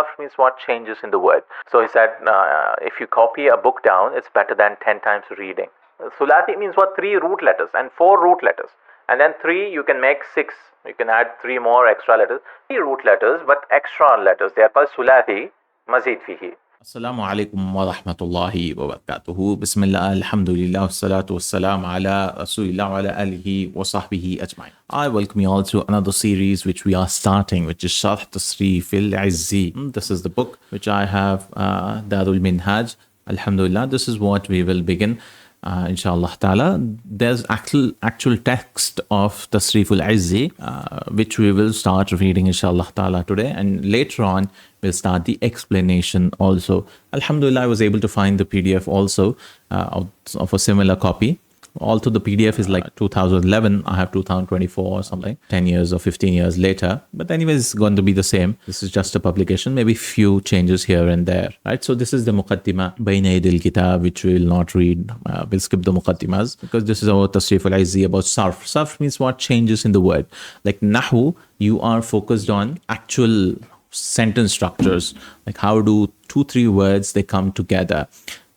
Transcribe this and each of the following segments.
Sarf means what changes in the word. So he said, if you copy a book down, it's better than 10 times reading. Thulaathi means what? 3 root letters and 4 root letters. And then 3, you can make 6. You can add 3 more extra letters. 3 root letters, but extra letters. They are called Thulaathi, mazid fihi. Assalamu alaikum wa rahmatullahi wa barakatuhu. Bismillah, alhamdulillah, wassalatu wassalamu ala rasulillah wa ala alihi wa sahbihi ajma'in. I welcome you all to another series which we are starting, which is Sharh Tasreef Izzy. This is the book which I have, Darul Minhaj. Alhamdulillah, this is what we will begin. Inshallah ta'ala, there's actual text of Tasreef Izzy, which we will start reading inshallah ta'ala today, and later on we'll start the explanation also. Alhamdulillah, I was able to find the PDF also of a similar copy. Although the PDF is like 2011, I have 2024 or something, 10 years or 15 years later. But anyways, it's going to be the same. This is just a publication, maybe few changes here and there, right? So this is the Muqaddimah, Bayna Yadil Kitab, which we will not read. We'll skip the Muqaddimas because this is about Tasreef Izzy, about Sarf. Sarf means what changes in the word. Like Nahu, you are focused on actual sentence structures, like how do 2-3 words, they come together.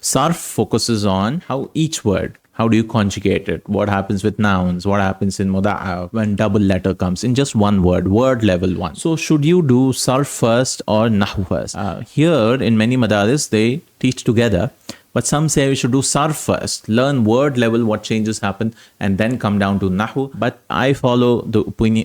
Sarf focuses on how each word, how do you conjugate it? What happens with nouns? What happens in muda'a when double letter comes in just one word level 1. So should you do sarf first or nahu first? Here in many madaris, they teach together. But some say we should do sarf first, learn word level, what changes happen, and then come down to nahu. But I follow the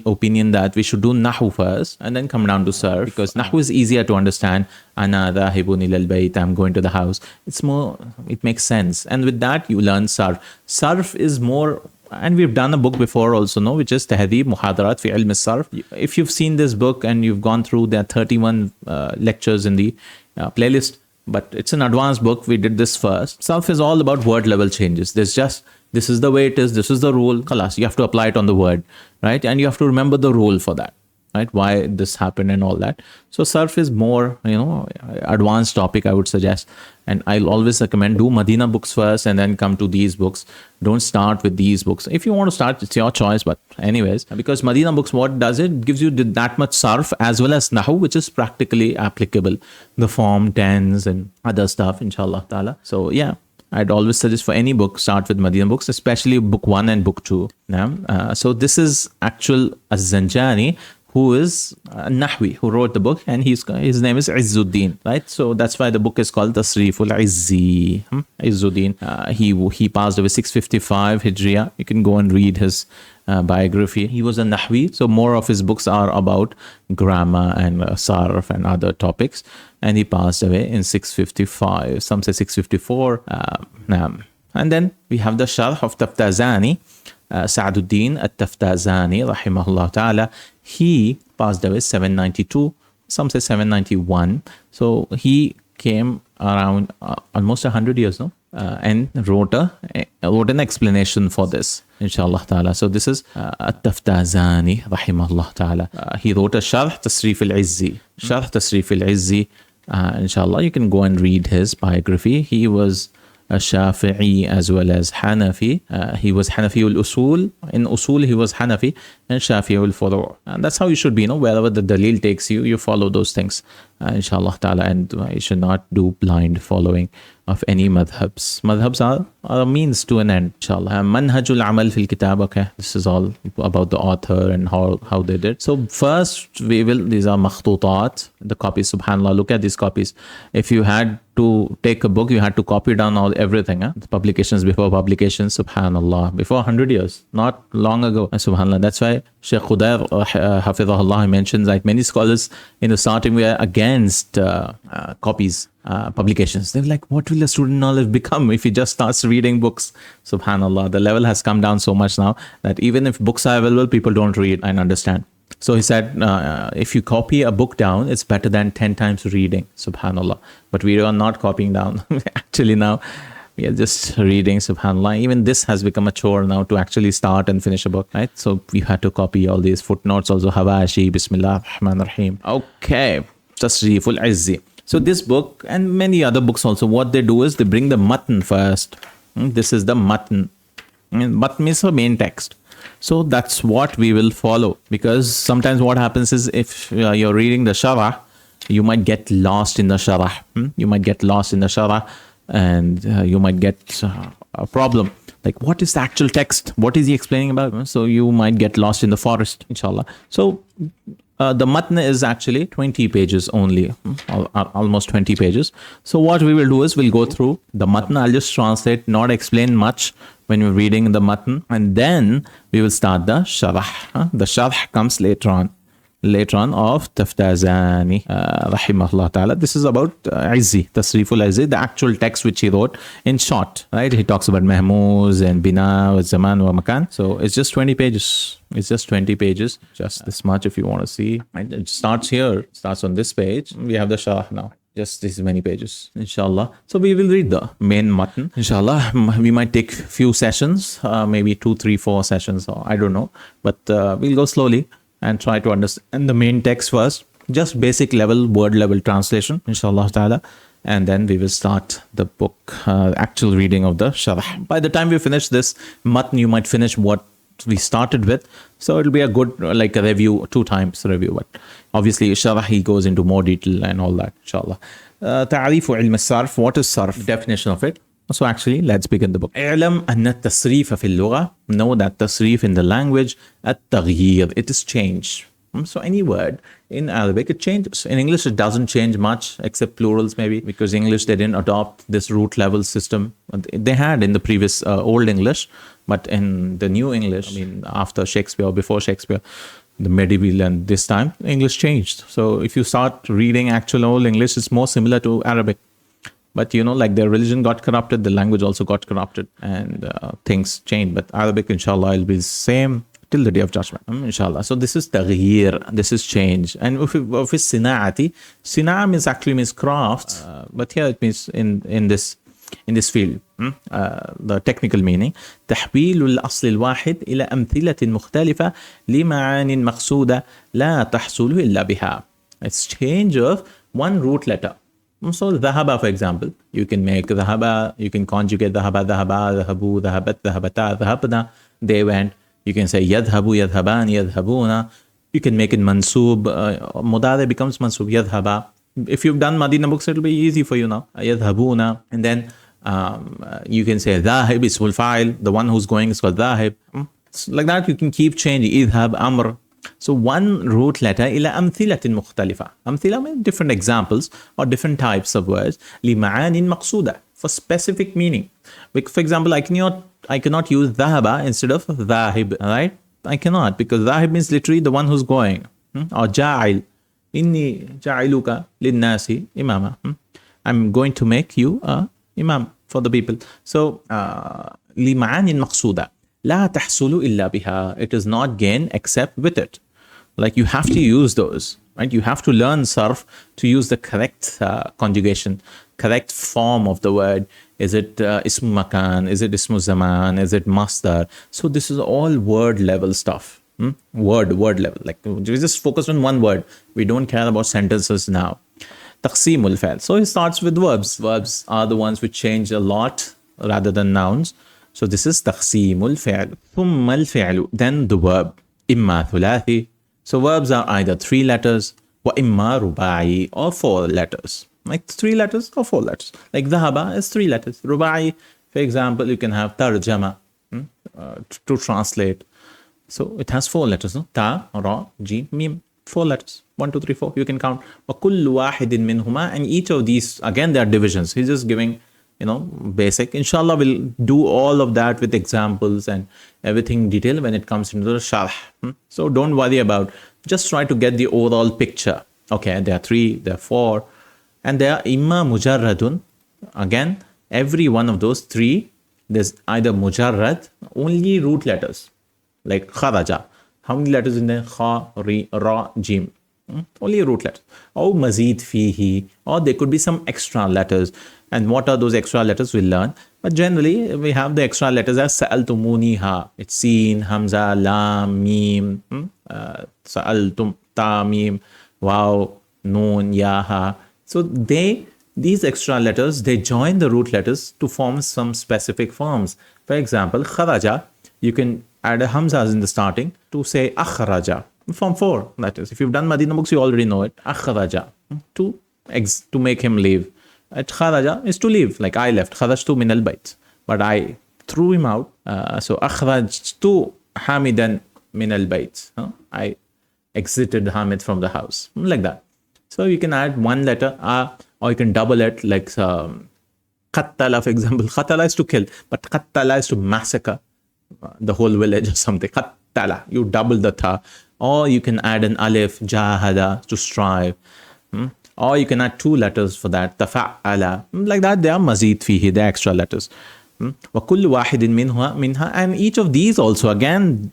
opinion that we should do nahu first and then come down to sarf, because nahu is easier to understand. Ana dhahibun ilal bayt, I'm going to the house. It's more, it makes sense. And with that, you learn sarf. Sarf is more, and we've done a book before also, no, which is Tahdhib Muhadarat fi Ilm Sarf. If you've seen this book and you've gone through, there are 31 lectures in the playlist. But it's an advanced book. We did this first. Sarf is all about word level changes. There's just, this is the way it is, this is the rule. Khalas, you have to apply it on the word, right? And you have to remember the rule for that, right? Why this happened and all that. So Sarf is more, advanced topic, I would suggest. And I'll always recommend do Medina books first and then come to these books. Don't start with these books. If you want to start, it's your choice. But anyways, because Medina books, what does it? Gives you that much Sarf as well as Nahu, which is practically applicable. The form, tense and other stuff, inshallah ta'ala. So yeah, I'd always suggest for any book, start with Medina books, especially book 1 and book 2. So this is actual Az-Zanjani, who is Nahwi, who wrote the book, and his name is Izzuddin, right? So that's why the book is called Tasreef Izzy. Izzuddin. He passed away 655 Hijriya. You can go and read his biography. He was a Nahwi, so more of his books are about grammar and Sarf and other topics. And he passed away in 655. Some say 654. And then we have the Sharh of Taftazani, Sa'aduddin at-Taftazani, rahimahullah ta'ala. He passed away 792, some say 791. So he came around almost 100 years, no? And wrote an explanation for this, inshallah ta'ala. So this is at-Taftazani, rahimahullah ta'ala. He wrote a Sharh Tasreef Izzy. Sharh Tasreef Izzy, inshallah, you can go and read his biography. He was a Shafi'i as well as Hanafi. He was Hanafi al-Usul. In Usul, he was Hanafi, and Shafi'i al-Furu'. And that's how you should be, wherever the dalil takes you, you follow those things, inshallah ta'ala. And you should not do blind following of any madhabs. Madhabs are a means to an end, inshallah. Manhajul amal fil kitab, okay. This is all about the author and how they did. So first, these are makhtutat, the copies, subhanAllah. Look at these copies. If you had to take a book, you had to copy down everything. The publications before publications, subhanAllah. Before 100 years, not long ago, subhanAllah. That's why Shaykh Khudair, hafidhahullah, mentions like many scholars in the starting were against copies, publications. They're like, what will a student knowledge become if he just starts reading books? Subhanallah, the level has come down so much now that even if books are available, people don't read and understand. So he said, if you copy a book down, it's better than 10 times reading. Subhanallah. But we are not copying down. Actually now, we are just reading, subhanAllah. Even this has become a chore now to actually start and finish a book, right? So we had to copy all these footnotes, also Hawashi, Bismillah ar-Rahman ar-Rahim. Okay, Tasreef Izzy. So this book and many other books also, what they do is they bring the matn first. This is the matn. Matn is the main text. So that's what we will follow, because sometimes what happens is if you're reading the sharah, you might get lost in the sharah. You might get lost in the sharah, and you might get a problem. Like, what is the actual text? What is he explaining about? So you might get lost in the forest, inshallah. So the matn is actually 20 pages only, almost 20 pages. So what we will do is we'll go through the matn. I'll just translate, not explain much when you're reading the matn, and then we will start the sharh. The sharh comes later on of Taftazani, rahimahullah ta'ala. This is about Izzy, Tasreef Izzy, the actual text which he wrote in short, right? He talks about Mahmuz and Bina, wa Zaman, wa Makan. So it's just 20 pages. It's just 20 pages, just this much if you want to see. Right? It starts here, starts on this page. We have the Sharh now. Just this many pages, inshallah. So we will read the main matn, inshallah. We might take few sessions, maybe 2, 3, 4 sessions, or I don't know. But we'll go slowly and try to understand the main text first, just basic level, word level translation, inshallah ta'ala. And then we will start the book, actual reading of the sharh. By the time we finish this matn, you might finish what we started with. So it'll be a good, like a review, 2 times review. But obviously, sharh, he goes into more detail and all that, inshallah. Ta'arifu ilm sarf. What is sarf? Definition of it. So actually, let's begin the book. اعلم أن التصريف في اللغة. Know that tasreef in the language, التغيير, it is change. So any word in Arabic, it changes. In English, it doesn't change much, except plurals maybe, because English, they didn't adopt this root level system. They had in the previous Old English, but in the New English, I mean, after Shakespeare or before Shakespeare, the medieval and this time, English changed. So if you start reading actual Old English, it's more similar to Arabic. But, you know, like their religion got corrupted, the language also got corrupted, and things changed. But Arabic, inshallah, will be the same till the day of judgment, inshallah. So this is taghyir, this is change. And if it's sina'ati, sina' means actually means crafts, but here it means in this field, the technical meaning, تحويل الأصل الواحد إلى أمثلة مختلفة لمعان مقصودة لا تحصل إلا بها. It's change of one root letter. So dhahaba, for example, you can make dhahaba, you can conjugate dhahaba, dhahabu, dhahabat, dhahabata, dhahabna, they went. You can say yadhabu, yadhaban, yadhabuna. You can make it mansoob. Mudare becomes mansoob, yadhaba. If you've done Madina books, it'll be easy for you now. Yadhabuna. And then you can say dhahib, ismul fa'il. The one who's going is called dhahib. So like that, you can keep changing. Idhab, amr. So one root letter ila amthilatin mukhtalifa. Amthila means different examples or different types of words. Li ma'anin maqsuda, for specific meaning. For example, I cannot use dhahaba instead of dhahib, right? I cannot, because dhahib means literally the one who's going. Or ja'il. Inni ja'iluka linnasi imama. I'm going to make you a imam for the people. So, li ma'anin maqsuda. لا تحصل إلا بها. It is not gained except with it. Like you have to use those, right? You have to learn sarf to use the correct conjugation, correct form of the word. Is it ismu makan? Is it ismu zaman? Is it masdar? So this is all word level stuff. Word level. Like we just focus on one word. We don't care about sentences now. Taqsimul fa'il. So it starts with verbs. Verbs are the ones which change a lot rather than nouns. So this is taqsimul fi'l. ثم الفعل. Then the verb. إما ثلاثي. So verbs are either 3 letters, وإما رباعي, or 4 letters. Like 3 letters or 4 letters. Like ذهب is 3 letters. رباعي, for example, you can have ترجمة to translate. So it has 4 letters. No? Ta, ra, jim, mim. 4 letters. 1, 2, 3, 4. You can count. وكل واحد منهما. And each of these, again, they are divisions. He's just giving, basic. Inshallah, we'll do all of that with examples and everything detailed when it comes into the sharh. So don't worry about, just try to get the overall picture. Okay, there are 3, there are 4, and there are imma mujarradun. Again, every one of those 3, there's either mujarrad, only root letters, like kharaja. How many letters in there? Kha, ri, ra, jim. Only root letters. Or mazid fihi, or there could be some extra letters. And what are those extra letters? We'll learn. But generally, we have the extra letters as sa'altumuniha. It's sin, hamza, lam, mim. Sa'altum, ta, mim, waw, noon, yaha. So these extra letters, they join the root letters to form some specific forms. For example, kharaja, you can add a hamzas in the starting to say akhraja. Form 4, that is. If you've done Madina books, you already know it. Akhraja. to make him leave. At kharaja is to leave, like I left. Kharajtu min al-bayt, but I threw him out. So akhrajtu Hamidan min al-bayt. I exited Hamid from the house, like that. So you can add one letter, or you can double it, like qattala, for example. Qattala is to kill, but qattala is to massacre the whole village or something. Qattala, you double the ta. Or you can add an alif, jahada, to strive. Or you can add two letters for that, tafa'ala. Like that, they are mazid fihi, the extra letters. وَكُلُّ وَاحِدٍ minha. And each of these also, again,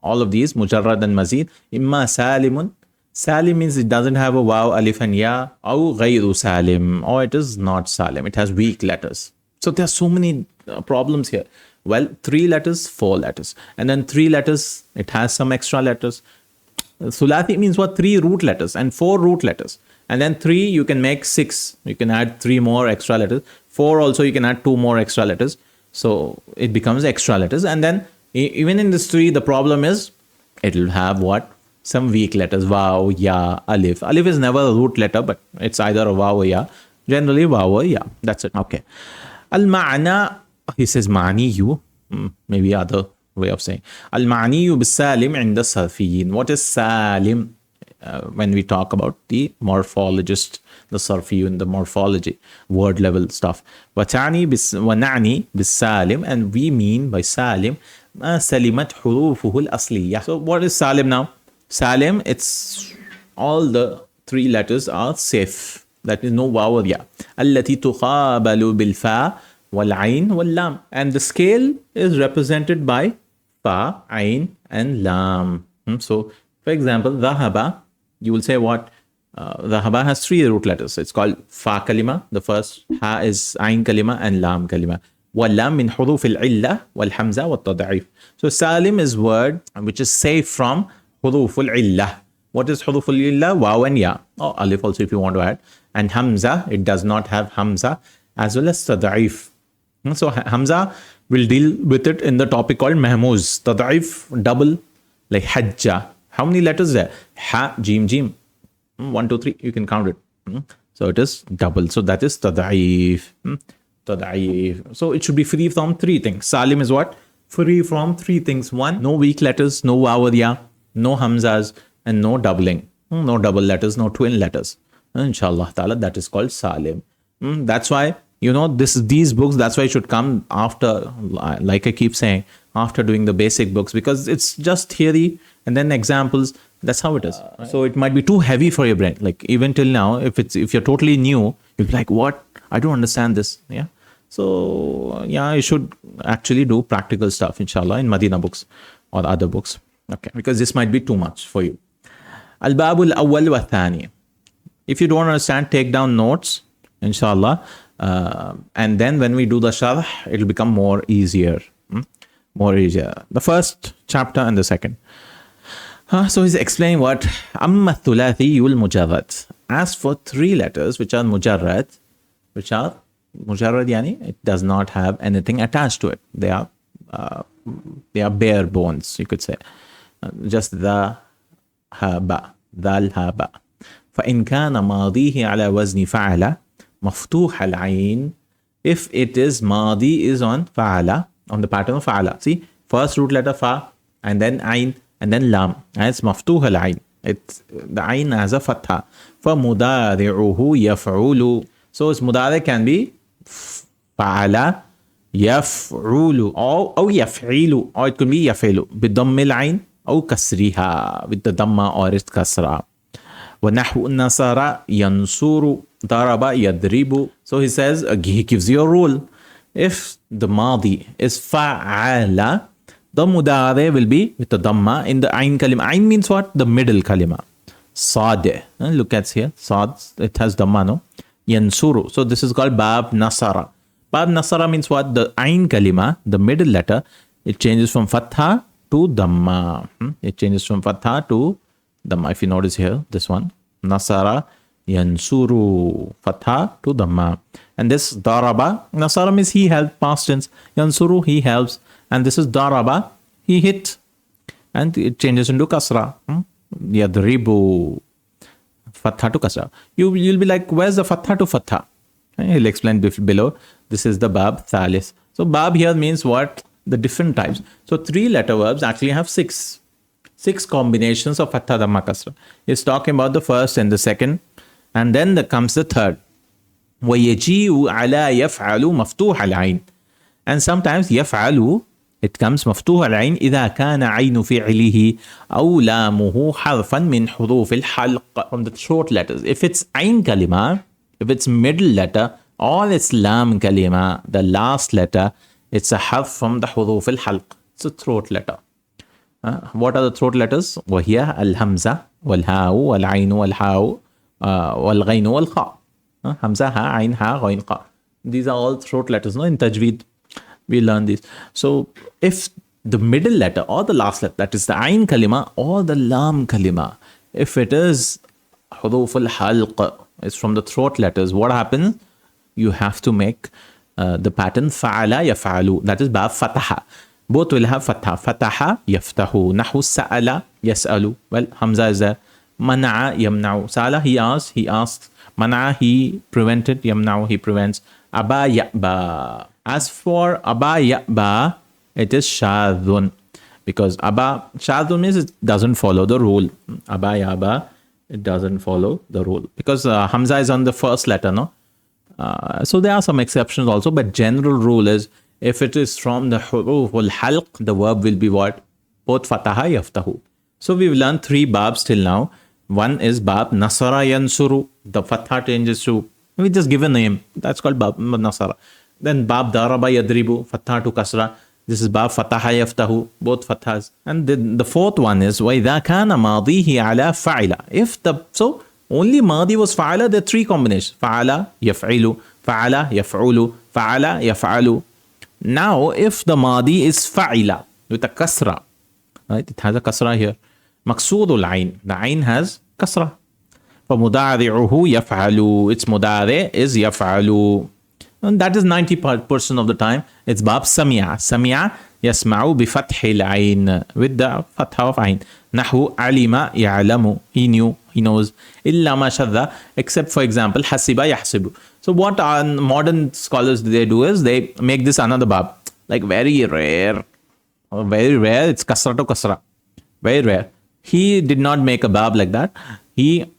all of these, mujarrad and mazid, imma salimun. Salim means it doesn't have a waw, alif and ya, or ghayru salim, or it is not salim. It has weak letters. So there are so many problems here. Well, 3 letters, 4 letters. And then 3 letters, it has some extra letters. Thulaathi means what? 3 root letters and 4 root letters. And then 3, you can make 6. You can add 3 more extra letters. 4 also, you can add 2 more extra letters. So it becomes extra letters. And then even in this 3, the problem is it will have what? Some weak letters. Waw, ya, alif. Alif is never a root letter, but it's either a waw or ya. Generally, waw or ya. That's it. Okay. Al-ma'na, he says ma'niyu. Maybe other way of saying. Al-ma'niyu bis-salim inda sarfiyin. What is salim? When we talk about the morphologist, the sarfiyun, the morphology, word level stuff. وَنَعْنِي بِالسَّالِمْ. And we mean by salim, سَلِمَتْ حُرُوفُهُ الْأَصْلِيَّةِ. So what is salim now? Salim, it's all the 3 letters are safe. That is no waw or ya. الَّتِي تُقَابَلُ بِالْفَا وَالْعَيْنِ وَاللَّامِ. And the scale is represented by fa, ain, and lam. So, for example, dhahaba, you will say what? Dhahaba has 3 root letters. It's called fa kalima. The first ha is ain kalima and lam kalima. Wallam min huruf al-illa wal hamza wa tad'if. So salim is word which is safe from huruf al-illa. What is huruf al-illa? Waw and ya. Or alif also if you want to add. And hamza, it does not have hamza, as well as tad'if. So hamza, will deal with it in the topic called mahmuz. Tad'if, double, like hajja. How many letters there? Ha, jim, jim. 1, 2, 3. You can count it. So it is double. So that is tad'if. Tad'if. So it should be free from 3 things. Salim is what? Free from 3 things. 1, no weak letters, no waw or ya, no hamzas, and no doubling. No double letters, no twin letters. Inshallah ta'ala, that is called salim. That's why, these books, that's why it should come after, like I keep saying, after doing the basic books, because it's just theory and then examples. That's how it is. So it might be too heavy for your brain. Like even till now, if you're totally new, you'll be like, what? I don't understand this. Yeah. So yeah, you should actually do practical stuff, inshallah, in Madina books or other books. Okay. Because this might be too much for you. Al-Babul Awwal wa Thani. If you don't understand, take down notes, inshallah. And then when we do the sharh, it'll become more easier. More easier. The first chapter and the second. So he's explaining what Amma Thulaathi yul mujarrad. As for 3 letters which are mujarrad, yani, it does not have anything attached to it. They are bare bones, you could say. Just the haba, dal haba. فإن كان ماضيه على وزن فعل مفتوح العين. If it is madi is on fa'ala, on the pattern of fa'ala. See, first root letter fa, and then ain, and then lam. And it's maftuh al-ain. The ain has a fatha. فَمُدَارِعُهُ يَفْعُولُ. So its mudari can be fa'ala, yaf'ulu, or yaf'ilu, or it could be yaf'ilu. بِضَمِّ الْعَيْنِ أو كسرها, with the dhamma or its kasra. وَنَحْوُ النَّصَارَ يَنْصُرُ ضَرَبَ يَضْرِبُ. So he says, he gives you a rule. If the madi is fa'ala, the mudari will be with the dhamma in the ain kalima. Ain means what? The middle kalima. Sad. Look at here. Sad. It has dhamma, no? Yansuru. So this is called bab nasara. Bab nasara means what? The ain kalima, the middle letter, it changes from fatha to dhamma. It changes from fatha to dhamma. If you notice here, this one. Nasara yansuru. Fatha to dhamma. And this daraba. Nasara means he helped, past tense. Yansuru, he helps. And this is daraba, he hit. And it changes into kasra. Yadribu. fatha to kasra. You'll be like, where's the fatha to fatha? He'll explain below. This is the bab thalith. So bab here means what? The different types. So 3-letter verbs actually have six combinations of fatha, dhamma, kasra. He's talking about the first and the second, and then there comes the third. وَيَجِيءُ عَلَى يَفْعَلُ مَفْتُوحَ الْعَيْنِ. And sometimes يَفْعَلُ, it comes مفتوح العين إذا كان عين فعله أو لامه حرفا من حروف الحلق, from the short letters. If it's عين kalima, if it's middle letter, or it's lam kalima, the last letter, it's a harf from the حروف الحلق. It's a throat letter. What are the throat letters? وهي الهمزة والهاء والعين والحاء والغين والخاء. Hamza, ha, ain, ha, ghain, qa. These are all throat letters. No, in tajweed we learn these. So if the middle letter or the last letter, that is the ain kalima or the lam kalima, if it is huruf al-halq, it's from the throat letters, what happens? You have to make the pattern fa'ala yaf'alu, that is bab fataha. Both will have fatha. Fataha yaftahu. Nahu sa'ala yas'alu. Well, hamza is there. Mana'a yamna'u. Sa'ala, he asked. Mana'a, he prevented. Yamna'u, he prevents. Aba ya'ba. As for aba ya'ba, it is shadhun. Because aba, shadhun means it doesn't follow the rule. Aba ya'ba, it doesn't follow the rule. Because hamza is on the first letter, no? So there are some exceptions also, but general rule is if it is from the huruf al-halq, the verb will be what? Both fataha yaftahu. So we've learned 3 babs till now. One is bab nasara yansuru. The fatha changes to, we just give a name. That's called bab nasara. Then bab daraba yadribu, fatha to kasra. This is bab fataha yaftahu, both fathas. And then the fourth one is وَإِذَا كَانَ مَاضِيهِ عَلَى فَعِلَ. So only madi was fa'ala, there are 3 combinations. Fa'ala, yaf'ilu, fa'ala, yaf'ulu, fa'ala, yaf'alu. Now, if the madi is fa'ila with a kasra, right? It has a kasra here. Maqsoodul ayn. The ayn has kasra. فَمُدَارِعُهُ يَفْعَلُ. Its mudari is yaf'alu. And that is 90% of the time. It's bab sami'a. Sami'a yasma'u bi fathil ayn. With the fatha of ayn. Nahu alima ya'lamu. He knew, he knows. Illa ma shadda. Except, for example, hasiba yahsibu. So what our modern scholars they do is they make this another bab. Like very rare. It's kasra to kasra. Very rare. He did not make a bab like that. He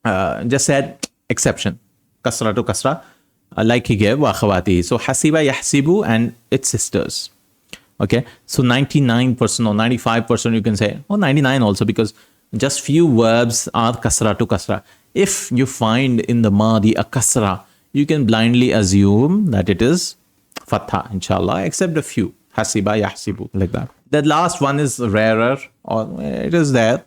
just said exception. Kasra to kasra. Like he gave wa akhawati. So hasiba yahsibu and its sisters. Okay. So 99% or 95% you can say, or 99 also, because just few verbs are kasra to kasra. If you find in the madi a kasra, you can blindly assume that it is fatha, inshallah, except a few. Hasiba, yahsibu, like that. The last one is rarer, or it is there.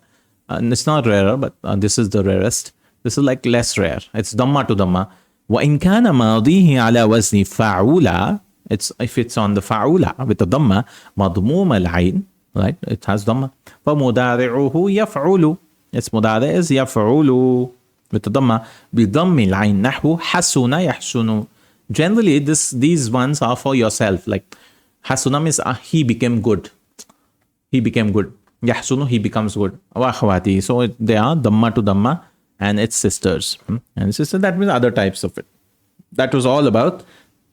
It's not rarer, but this is the rarest. This is like less rare. It's dhamma to dhamma. وَإِنْ كَانَ مَاضِيهِ عَلَى وَزْنِ فَعُولَ. If it's on the fa'ula with the dhamma, مَضْمُومَ الْعَيْنِ, right? It has dhamma. فَمُدَارِعُهُ يَفْعُلُ. Its mudari is يَفْعُلُ with the dhamma. بِضَمِّ الْعَيْنِ نَحْوُ حَسُنَ يَحْسُنُ. Generally, these ones are for yourself. Like hasuna means he became good. He became good. Yahsunu, he becomes good. Wa akhawati. So they are dhamma to dhamma and its sisters. And sister, that means other types of it. That was all about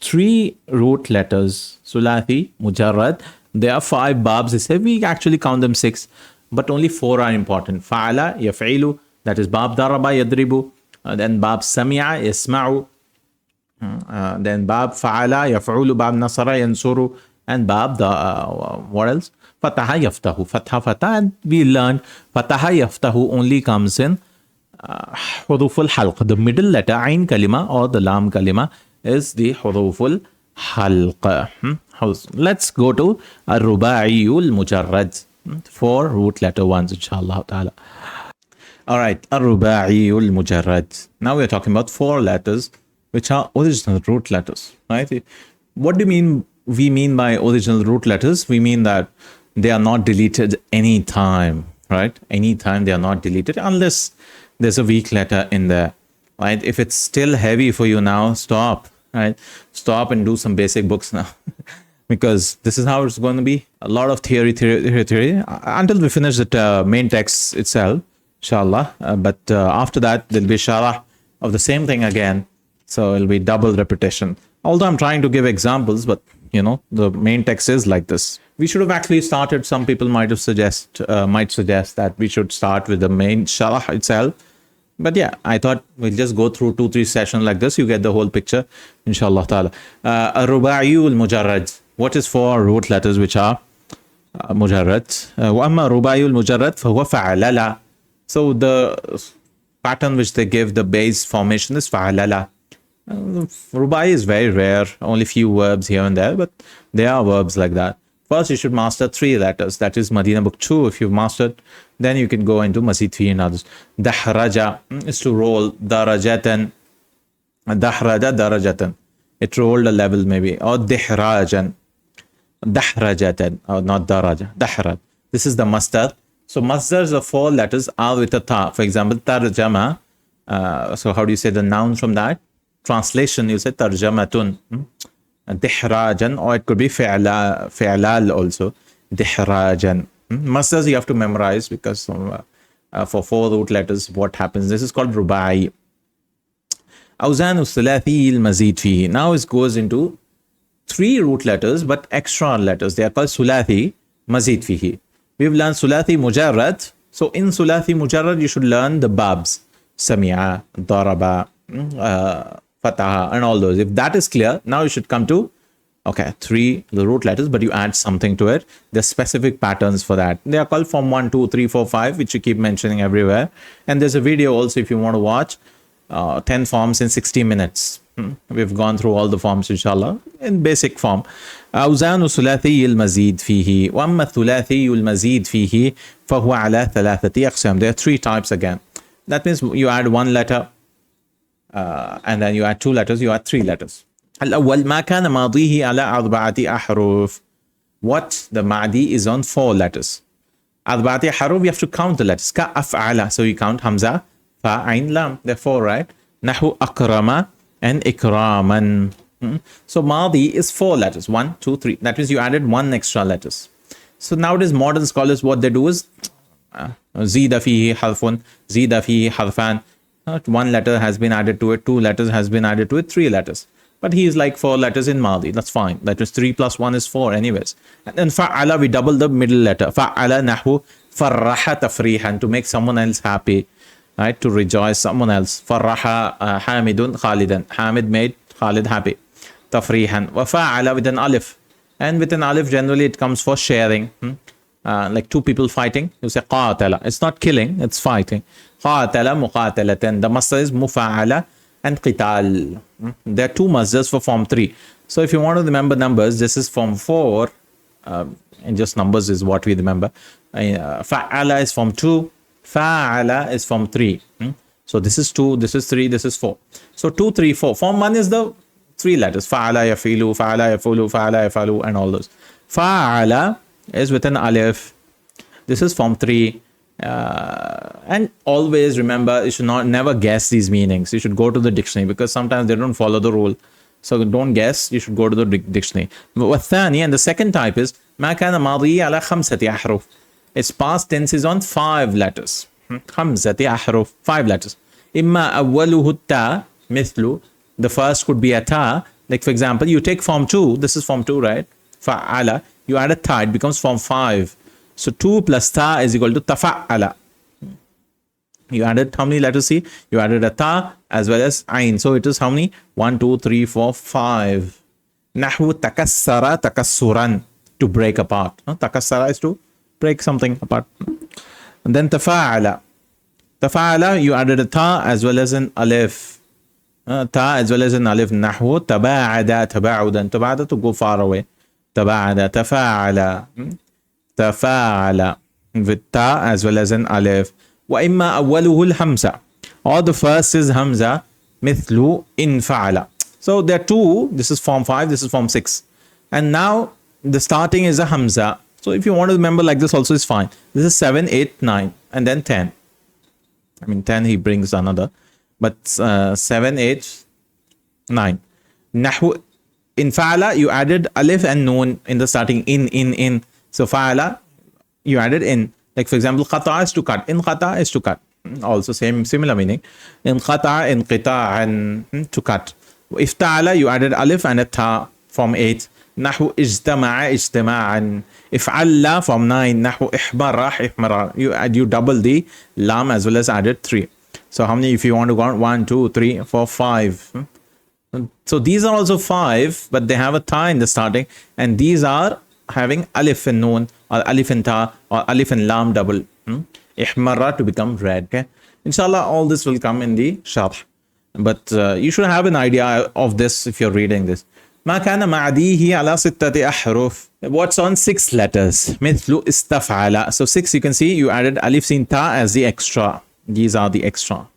3 root letters. Thulaathi, mujarrad. There are 5 babs. They say we actually count them 6, but only 4 are important. Fa'ala, yaf'ilu, that is bab daraba yadribu. Then bab sami'a, yasma'u. Then bab fa'ala, yaf'ulu, bab nasara, yansuru. And bab, what else? Fataha yaftahu. Fatha. And we learned fataha yaftahu only comes in huruful halq. The middle letter, ain kalima or the lam kalima, is the huruful halq. Let's go to Rubaa'iul mujarrad. 4 root letter ones, inshallah ta'ala. Alright, Rubaa'iul mujarrad. Now we're talking about 4 letters which are original root letters. Right? What do you mean? We mean by original root letters? We mean that they are not deleted anytime. Right? Anytime they are not deleted unless there's a weak letter in there. Right? If it's still heavy for you now, stop. Right? Stop and do some basic books now. Because this is how it's going to be. A lot of theory until we finish the main text itself. inshallah. But after that, there'll be sharah of the same thing again. So it'll be double repetition. Although I'm trying to give examples, but the main text is like this. We should have actually started. Some people might suggest that we should start with the main sharah itself. But yeah, I thought we'll just go through 2-3 sessions like this. You get the whole picture, inshallah ta'ala. Rubaa'i al-mujarrad. What is 4 root letters which are mujarrad? وَأَمَّا رُبَاعِيُ الْمُجَرَّدْ فَهُوَ فَعَلَلَ. So the pattern which they give, the base formation is fa'alala. Rubaa'i is very rare, only few verbs here and there, but there are verbs like that. First, you should master 3 letters. That is Madina Book 2. If you've mastered, then you can go into Mazid Fi and others. Dahraja is to roll. Darajatan. Dahraja, darajatan. It rolled a level maybe. Or dihrajan. Dahrajatan. Or not daraja. Dahraj. This is the masdar. So masdars of 4 letters are with a ta. For example, tarjama. So how do you say the noun from that? Translation, you say tarjamatun. Dihrajan, or it could be fi'lal also. Dihrajan. Masdars you have to memorize because for 4 root letters, what happens? This is called Rubaa'i. Awzanu Thulaathi al-mazid fihi. Now it goes into 3 root letters but extra letters. They are called Thulaathi mazid fihi. We've learned Thulaathi mujarrad. So in Thulaathi mujarrad, you should learn the babs. Sami'a, daraba, fataha, and all those. If that is clear, now you should come to 3 the root letters, but you add something to it. There's specific patterns for that. They are called form 1, 2, 3, 4, 5, which you keep mentioning everywhere. And there's a video also if you want to watch 10 forms in 60 minutes. We've gone through all the forms, inshallah, in basic form. أوزان ثلاثي المزيد فيه وأما الثلاثي المزيد فيه فهو على 3 أقسام. There are 3 types again. That means you add 1 letter and then you add 2 letters, you add 3 letters. الأول ما كان ماضيه على 4 أحرف. What the madi is on 4 letters. 4 أحرف, you have to count the letters. كأفعل, so you count Hamza, Fa, Ain, Lam. They're 4, right? نحو أكرم and إكراما. So madi is 4 letters. 1, 2, 3. That means you added 1 extra letters. So nowadays modern scholars, what they do is زيد فيه حرف, زيد فيه حرفان. 1 letter has been added to it, 2 letters has been added to it, 3 letters. But he is like 4 letters in Madi. That's fine. That is 3 plus 1 is 4 anyways. And then fa'ala, we double the middle letter. Fa'ala nahu farraha tafrihan, to make someone else happy. Right? To rejoice someone else. Farraha hamidun khalidan. Hamid made Khalid happy. Tafrihan. Wa fa'ala with an alif. And with an alif generally it comes for sharing. Like 2 people fighting. You say qatala. It's not killing, it's fighting. Qatala muqatalatan. The masdar is mufa'ala and qital. There are 2 masdars for form 3. So if you want to remember numbers, this is form 4 and just numbers is what we remember. Fa'ala is form 2, fa'ala is form 3. So this is 2, this is 3, this is 4. So 2, 3, 4. Form 1 is the 3 letters. Fa'ala yafilu, fa'ala yafulu, fa'ala yafalu, and all those. Fa'ala is with an alif. This is form 3. And always remember, you should never guess these meanings. You should go to the dictionary because sometimes they don't follow the rule. So don't guess, you should go to the dictionary. والثاني, and the second type is ما كان ماضي على 5 أحرف. Its past tense is on 5 letters. 5 أحرف, 5 letters. إما أوله التاء مثل, the first could be a ta. Like for example, you take form 2, this is form 2, right? فعل, you add a ta, it becomes form 5. So 2 plus ta is equal to tafa'ala. You added how many letters? See, you added a ta as well as ain. So it is how many? 1, 2, 3, 4, 5. Nahwu takassara takassuran, to break apart. Takassara is to break something apart. And then tafa'ala. Tafa'ala, you added a ta as well as an alif. Ta as well as an alif. Nahwu taba'ada taba'udan. Taba'ada, to go far away. Taba'ada, tafa'ala. Tafa'ala with ta as well as an alif. Wa imma awwaluhu al-hamza, or the first is hamza, mithlu in fa'ala. So there are 2. This is form 5, this is form 6. And now the starting is a hamza. So if you want to remember like this also is fine. This is 7, 8, 9 and then 10. I mean 10 he brings another. But 7, 8, 9. Nahwu in fa'ala, you added alif and noon in the starting, in. So fa'ala, you added in. Like for example, khata is to cut. In khata is to cut. also similar meaning. Inqata, inqita'an, to cut. Ifta'ala, you added alif and a ta, form 8. Nahu ijtama'a, ijtima'an. If'alla, form 9. Nahu ihmarra, ihmarra. You double the lam as well as added 3. So how many if you want to go on? 1, 2, 3, 4, 5. So these are also 5, but they have a ta in the starting, and these are having alif and noon, or alif and ta, or alif and lam double. Ihmarra, to become red. Okay, inshallah, all this will come in the sharh, but you should have an idea of this if you're reading this. ما كان معديه على 6 أحرف. What's on 6 letters? مثل استفعل. So 6, you can see you added alif sin ta as the extra. These are the extra.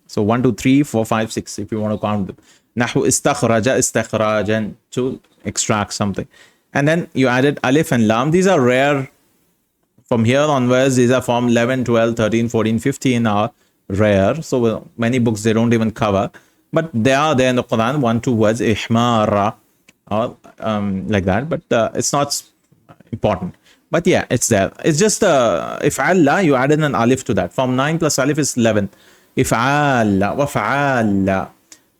So 1, 2, 3, 4, 5, 6 if you want to count them. نحو استخرج استخراجا, to extract something. And then you added alif and lam. These are rare. From here onwards, these are from 11, 12, 13, 14, 15 are rare. So many books they don't even cover. But they are there in the Quran, 1, 2 words, ihmara, or like that. But it's not important. But yeah, it's there. It's just if'alla, you added an alif to that. From 9 plus alif is 11. If'alla, waf'alla.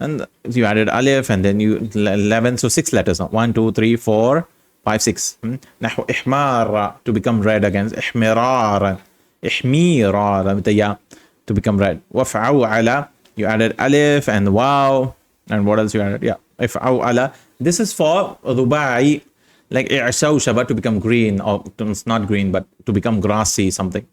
And you added alif and then you 11, so 6 letters now. 1, 2, 3, 4, 5, 6. Nahu ihmara, to become red again. Ihmirara, ihmirara, with the ya, to become red. Waf'aw'ala, you added alif and wow. And what else you added? Yeah, if'aw'ala. This is for Rubaa'i, like i'shawshaba, to become green, or it's not green, but to become grassy, something.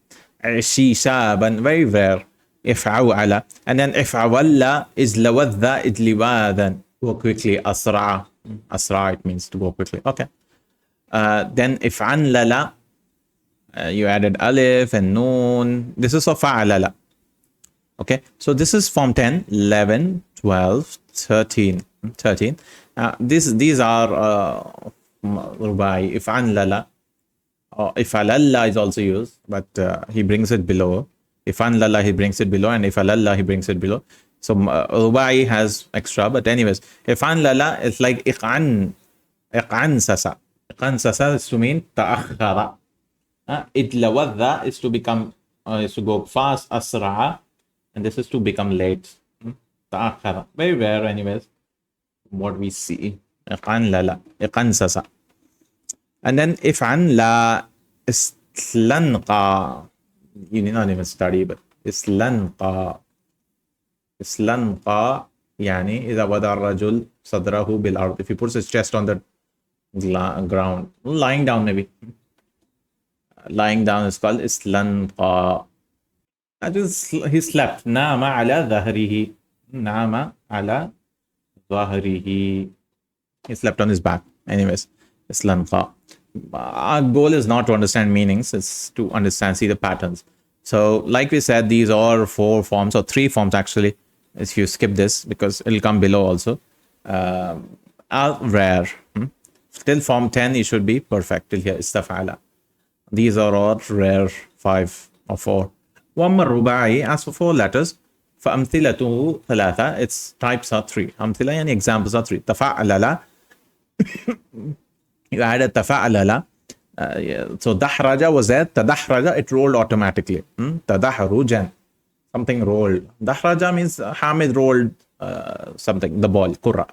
Shishaban, very rare. If'aw'ala. And then if'awalla is lawadha idliwadan, go quickly. Asra, asra, it means to go quickly. Okay. Then if'anlala, you added alif and noon. This is for fa'alala. Okay, so this is form 10, 11, 12, 13. These are Rubaa'i. If'anlala, or if'alalla is also used, but he brings it below. If'anlala, he brings it below, and if'alalla, he brings it below. So Rubaa'i has extra, but anyways, if'anlala is like iq'an sasa. Iq'an sasa is to mean ta'akhara. Idlawadha is to become, is to go fast. Asra'a, and this is to become late. Ta'akhara, very rare anyways, what we see. Iq'anlala, iq'an sasa. And then if'anla islanqa. You need not even study, but islanqa. Islanqa, yani إذا وضع الرجل صدره بالأرض. If he puts his chest on the ground, lying down maybe. Lying down is called islanqa. That is, he slept. Nama ala dhahrihi. Nama ala dhahrihi. He slept on his back. Anyways, islanqa. Our goal is not to understand meanings, it's to understand, see the patterns. So like we said, these are 4 forms, or 3 forms actually, if you skip this, because it'll come below also, are rare. Till form 10 you should be perfect. Till here istaf'ala. These are all rare, 5 or 4. Wamma Rubaa'i, as for 4 letters, فأمثلته ثلاثة, its types are 3. أمثلة yani examples are 3. تفعلل, you added tafa'alala. So dahraja was there. Tadahraja, it rolled automatically. Tadahrujan, something rolled. Dahraja means Hamid rolled something, the ball, qurra.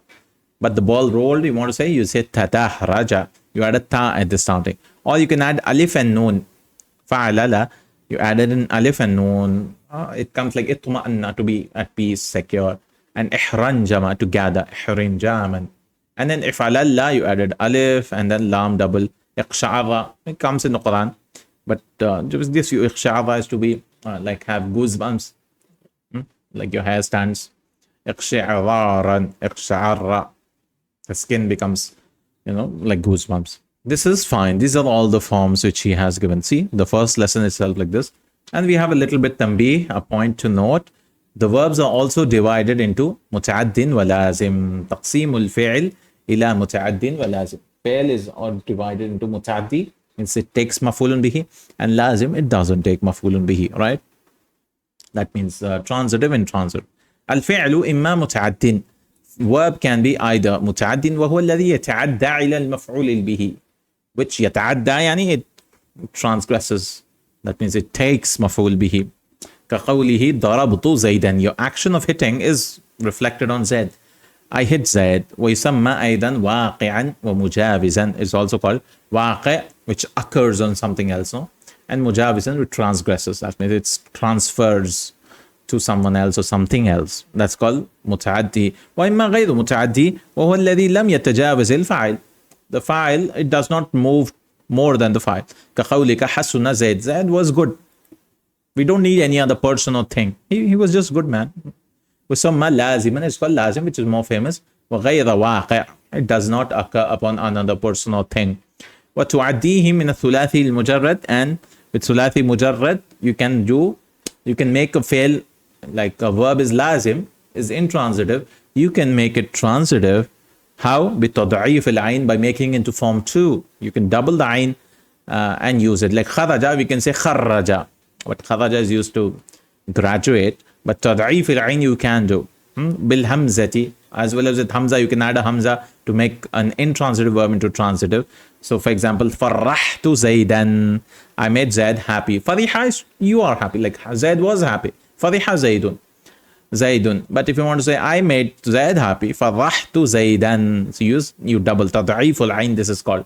But the ball rolled, you want to say, you say tadahraja. You added ta at the starting. Or you can add alif and noon. Fa'alala, you added an alif and noon. It comes like itma'anna, to be at peace, secure. And ihranjama, to gather. Ihrinjaman. And then if'alalla, you added alif and then lam double. Iqsha'ara, it comes in the Quran. But just this, you iqsha'ara is to be like have goosebumps, like your hair stands. Iqsha'aran, iqsha'arra. The skin becomes, like goosebumps. This is fine. These are all the forms which he has given. See, the first lesson itself like this. And we have a little bit tambi, a point to note. The verbs are also divided into muta'addin wa lazim. Taqsimul fi'l ila muta'addin wa lazim. Fi'l is divided into muta'addi, means it takes maf'ulun bihi, and lazim, it doesn't take maf'ulun bihi, right? That means transitive and transitive. Al-fi'lu imma muta'addin. Verb can be either muta'addin wa huwa alladhi yata'adda ila al-maf'ul bihi, which yata'adda yani it transgresses. That means it takes maf'ul bihi. كقوله ضربت زيدا. Your action of hitting is reflected on Z. I hit Z. ويسمى أيضا واقعا ومجاوزا is also called واقع, which occurs on something else, no? And مجاوزا, which transgresses. That means it transfers to someone else or something else. That's called متعدي. وإما غير متعدي وهو الذي لم يتجاوز الفاعل. The file, it does not move more than the file. كقولك حسن زيد. Zaid was good. We don't need any other person or thing. He was just good, man. وسمى لازما, it's called لازم, which is more famous. وغير واقع, it does not occur upon another person or thing. وتعديه من الثلاثي المجرد, and with ثلاثي مجرد you can make a fail, like a verb is lazim, is intransitive, you can make it transitive. How? بتضعيف العين, by making into form 2. You can double the ain and use it. Like خرج, we can say خرج, but خرج is used to graduate, but تضعيف العين you can do. بالهمزة, as well as with hamza, you can add a hamza to make an intransitive verb into transitive. So for example, فرحت زيدا, I made Zaid happy. فرح is you are happy, like Zaid was happy. فرح زيد, Zaidun. But if you want to say I made Zaid happy, فرحت زيدا, so you double تضعيف العين, this is called.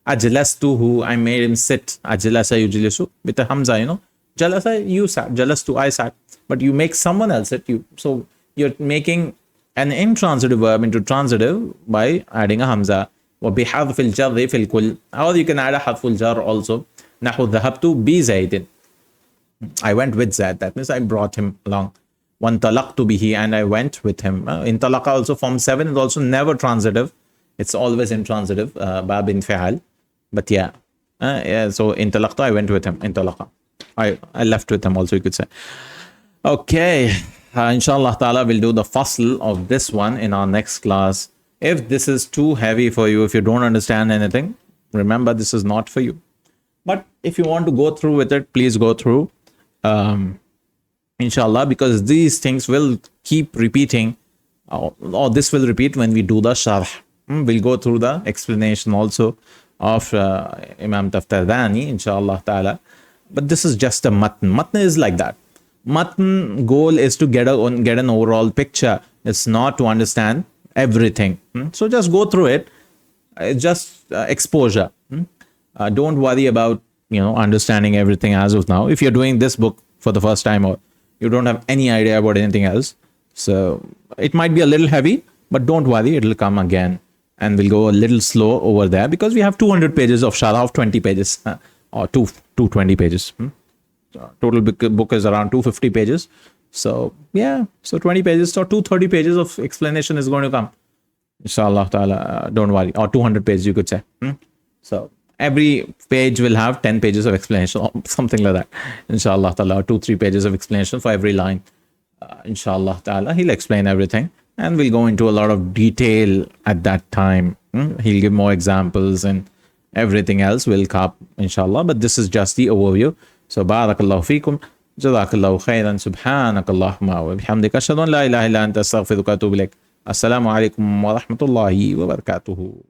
أجلسته, I made him sit. أجلس يجلس with a hamza, you know. Jalasa, you sat. Jalastu, I sat. But you make someone else sit. So you're making an intransitive verb into transitive by adding a hamza. وبحذف الجر في الكل. Or you can add a حذف الجر also. نحو ذهبت بزيد. I went with Zaid. That means I brought him along. وانطلقت به, and I went with him. انطلق also form 7 is also never transitive. It's always intransitive. باب انفعال. But yeah. So انطلقت, I went with him. انطلق. I left with him also, you could say. Okay. Inshallah ta'ala, we'll do the fasl of this one in our next class. If this is too heavy for you, if you don't understand anything, remember this is not for you. But if you want to go through with it, please go through. Inshallah, because these things will keep repeating, or this will repeat when we do the sharh. We'll go through the explanation also of Imam Taftazani, inshallah ta'ala. But this is just a matn. Matn is like that. Matn goal is to get an overall picture. It's not to understand everything. So just go through it. It's just exposure. Don't worry about understanding everything as of now. If you're doing this book for the first time or you don't have any idea about anything else, so it might be a little heavy, but don't worry, it'll come again. And we'll go a little slow over there because we have 200 pages of sharh of 20 pages. Or 220 pages. Total book is around 250 pages. So yeah, so 20 pages or 230 pages of explanation is going to come. Inshallah ta'ala, don't worry. Or 200 pages, you could say. So every page will have 10 pages of explanation or something like that. Inshallah ta'ala, 2-3 pages of explanation for every line. Inshallah ta'ala, he'll explain everything. And we'll go into a lot of detail at that time. He'll give more examples and everything else will come, inshallah. But this is just the overview. So, barakallahu feekum. Jazakallahu Khairan. Subhanakallahumma wa bihamdika. Ashhadu an la ilaha illa anta astaghfiruka wa atubu ilaik. Assalamu alaikum wa rahmatullahi wa barakatuhu.